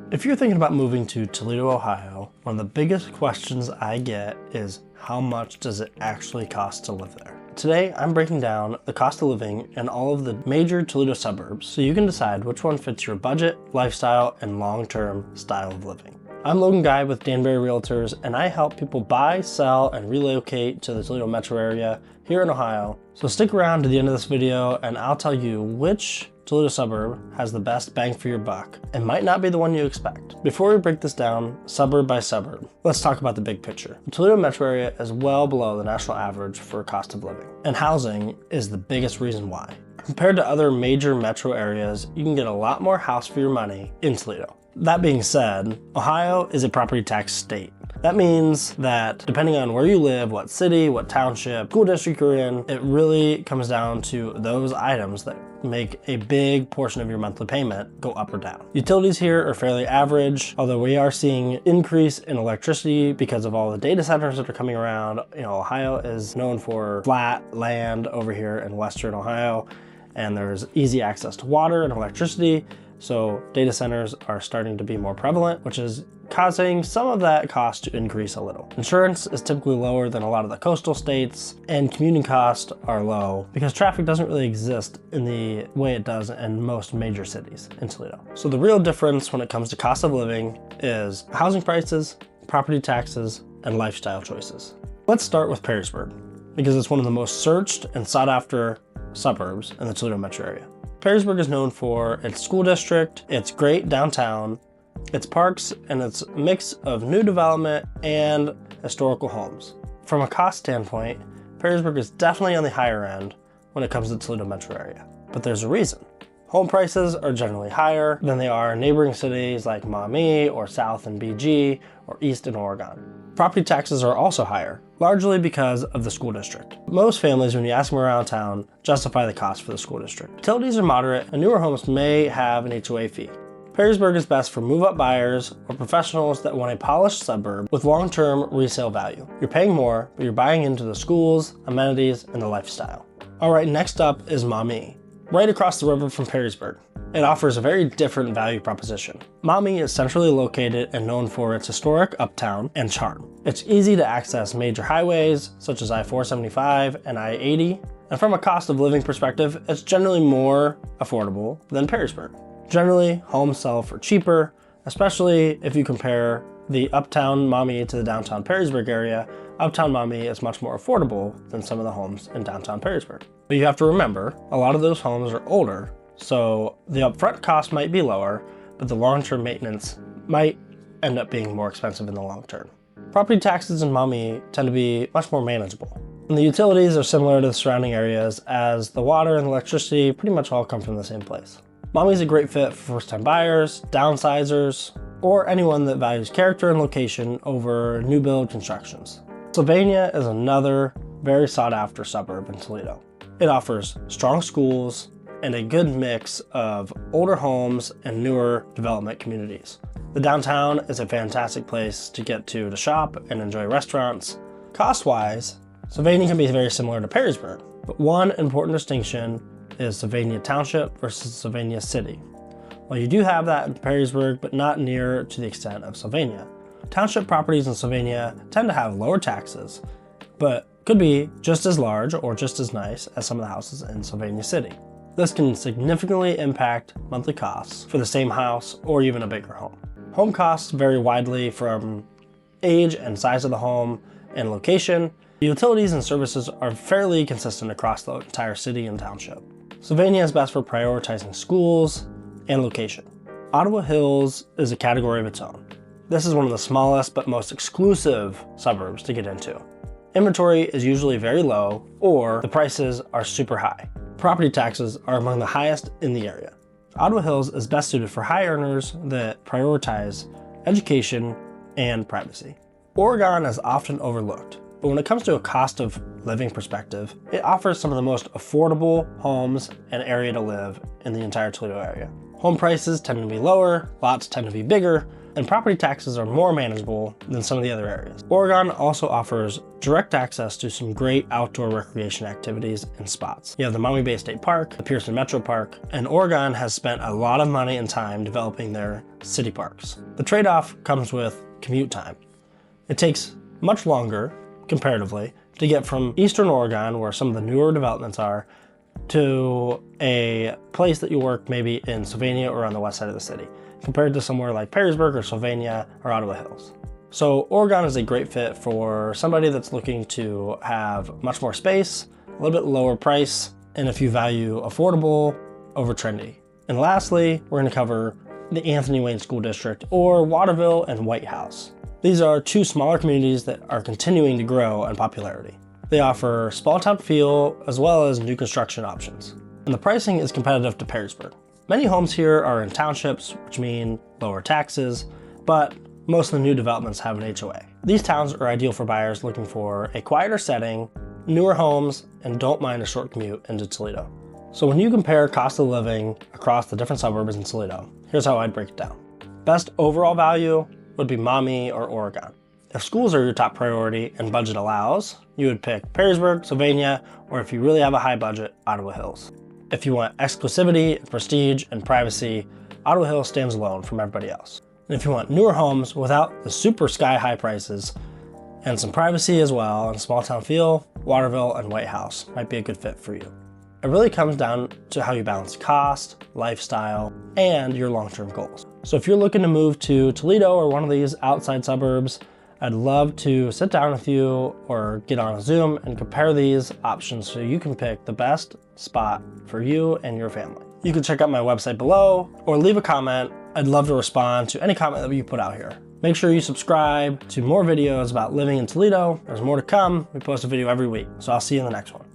If you're thinking about moving to Toledo, Ohio, one of the biggest questions I get is how much does it actually cost to live there? Today, I'm breaking down the cost of living in all of the major Toledo suburbs so you can decide which one fits your budget, lifestyle, and long-term style of living. I'm Logan Guy with Danberry Realtors, and I help people buy, sell, and relocate to the Toledo metro area here in Ohio. So stick around to the end of this video and I'll tell you which Toledo suburb has the best bang for your buck and might not be the one you expect. Before we break this down suburb by suburb, let's talk about the big picture. The Toledo metro area is well below the national average for cost of living, and housing is the biggest reason why. Compared to other major metro areas, you can get a lot more house for your money in Toledo. That being said, Ohio is a property tax state. That means that depending on where you live, what city, what township, school district you're in, it really comes down to those items that make a big portion of your monthly payment go up or down. Utilities here are fairly average, although we are seeing increase in electricity because of all the data centers that are coming around. Ohio is known for flat land over here in Western Ohio, and there's easy access to water and electricity. So data centers are starting to be more prevalent, which is causing some of that cost to increase a little. Insurance is typically lower than a lot of the coastal states, and commuting costs are low because traffic doesn't really exist in the way it does in most major cities in Toledo. So the real difference when it comes to cost of living is housing prices, property taxes, and lifestyle choices. Let's start with Perrysburg because it's one of the most searched and sought after suburbs in the Toledo metro area. Perrysburg is known for its school district, its great downtown, its parks, and its mix of new development and historical homes. From a cost standpoint, Perrysburg is definitely on the higher end when it comes to the Toledo metro area. But there's a reason. Home prices are generally higher than they are in neighboring cities like Maumee or south in BG or east in Oregon. Property taxes are also higher, largely because of the school district. Most families, when you ask them around town, justify the cost for the school district. Utilities are moderate, and newer homes may have an HOA fee. Perrysburg is best for move-up buyers or professionals that want a polished suburb with long-term resale value. You're paying more, but you're buying into the schools, amenities, and the lifestyle. All right, next up is Maumee, right across the river from Perrysburg. It offers a very different value proposition. Maumee is centrally located and known for its historic uptown and charm. It's easy to access major highways such as I-475 and I-80, and from a cost of living perspective, it's generally more affordable than Perrysburg. Generally, homes sell for cheaper, especially if you compare the uptown Maumee to the downtown Perrysburg area. Uptown Maumee is much more affordable than some of the homes in downtown Perrysburg. But you have to remember, a lot of those homes are older, so the upfront cost might be lower, but the long-term maintenance might end up being more expensive in the long term. Property taxes in Maumee tend to be much more manageable. And the utilities are similar to the surrounding areas, as the water and electricity pretty much all come from the same place. Maumee is a great fit for first-time buyers, downsizers, or anyone that values character and location over new build constructions. Sylvania is another very sought-after suburb in Toledo. It offers strong schools and a good mix of older homes and newer development communities. The downtown is a fantastic place to get to shop and enjoy restaurants. Cost-wise, Sylvania can be very similar to Perrysburg, but one important distinction is Sylvania Township versus Sylvania City. Well, you do have that in Perrysburg, but not near to the extent of Sylvania. Township properties in Sylvania tend to have lower taxes, but could be just as large or just as nice as some of the houses in Sylvania City. This can significantly impact monthly costs for the same house or even a bigger home. Home costs vary widely from age and size of the home and location. The utilities and services are fairly consistent across the entire city and township. Sylvania is best for prioritizing schools and location. Ottawa Hills is a category of its own. This is one of the smallest but most exclusive suburbs to get into. Inventory is usually very low, or the prices are super high. Property taxes are among the highest in the area. Ottawa Hills is best suited for high earners that prioritize education and privacy. Oregon is often overlooked, but when it comes to a cost of living perspective, it offers some of the most affordable homes and area to live in the entire Toledo area. Home prices tend to be lower, lots tend to be bigger, and property taxes are more manageable than some of the other areas. Oregon also offers direct access to some great outdoor recreation activities and spots. You have the Maumee Bay State Park, the Pearson Metro Park, and Oregon has spent a lot of money and time developing their city parks. The trade-off comes with commute time. It takes much longer, comparatively, to get from Eastern Oregon, where some of the newer developments are, to a place that you work maybe in Sylvania or on the west side of the city, compared to somewhere like Perrysburg or Sylvania or Ottawa Hills. So Oregon is a great fit for somebody that's looking to have much more space, a little bit lower price, and if you value affordable over trendy. And lastly, we're going to cover the Anthony Wayne School District, or Waterville and Whitehouse. These are two smaller communities that are continuing to grow in popularity. They offer small town feel as well as new construction options. And the pricing is competitive to Perrysburg. Many homes here are in townships, which mean lower taxes, but most of the new developments have an HOA. These towns are ideal for buyers looking for a quieter setting, newer homes, and don't mind a short commute into Toledo. So when you compare cost of living across the different suburbs in Toledo, here's how I'd break it down. Best overall value would be Maumee or Oregon. If schools are your top priority and budget allows, you would pick Perrysburg, Sylvania, or if you really have a high budget, Ottawa Hills. If you want exclusivity, prestige, and privacy, Ottawa Hills stands alone from everybody else. And if you want newer homes without the super sky-high prices and some privacy as well and small town feel, Waterville and Whitehouse might be a good fit for you. It really comes down to how you balance cost, lifestyle, and your long-term goals. So if you're looking to move to Toledo or one of these outside suburbs, I'd love to sit down with you or get on a Zoom and compare these options so you can pick the best spot for you and your family. You can check out my website below or leave a comment. I'd love to respond to any comment that you put out here. Make sure you subscribe to more videos about living in Toledo. There's more to come. We post a video every week, so I'll see you in the next one.